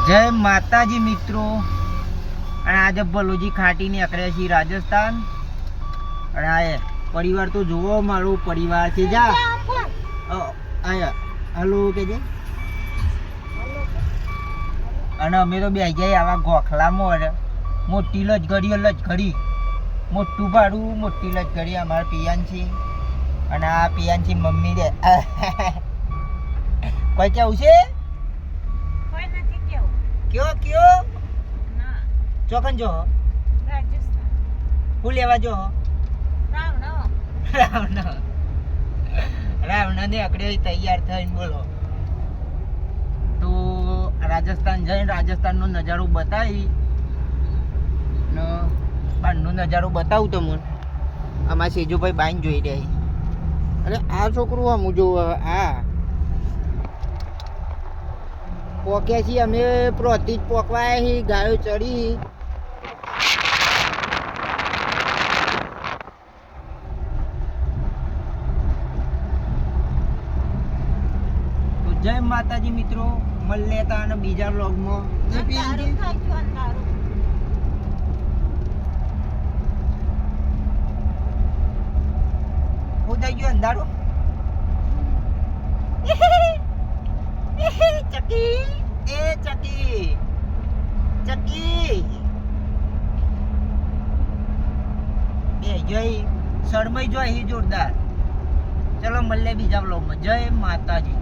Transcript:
જય માતાજી મિત્રો. અને આજે બલોજી ખાટીને અકડ્યા છીએ રાજસ્થાન. અને આ પરિવાર તો જુઓ, મારો પરિવાર છે. જા આયા હલો કે છે. અને અમે તો બે જાય આવા ગોખલામાં મોટી લજઘડી મોટું ભાડું મોટી લજઘડી અમારા પિયાન છે. અને આ પિયાન છે મમ્મી દે કોઈ કેવું છે? કયો ચોકન જો હું લેવા જો રાવણ ને અકડે તૈયાર થઈને બોલો તો રાજસ્થાન જઈને રાજસ્થાનનો નજારો બતાવી ને બહારનો નજારો બતાવું તમને. અમારા સેજુભાઈ બાઈન જોઈ રહ્યા. અરે આ છોકરું આમ જો આ પોક્યા છીએ અમે. પ્રોતી પોકવાય હી ગાયો ચડી. તો જય માતાજી મિત્રો, મળીએ તા અને બીજા વ્લોગમાં. હું થઈ ગયું અંધારું. ચકી એ ચકી એ જોઈ શરમઈ જોઈ જોરદાર. ચલો મળીએ બીજા વ્લોગમાં. જય માતાજી.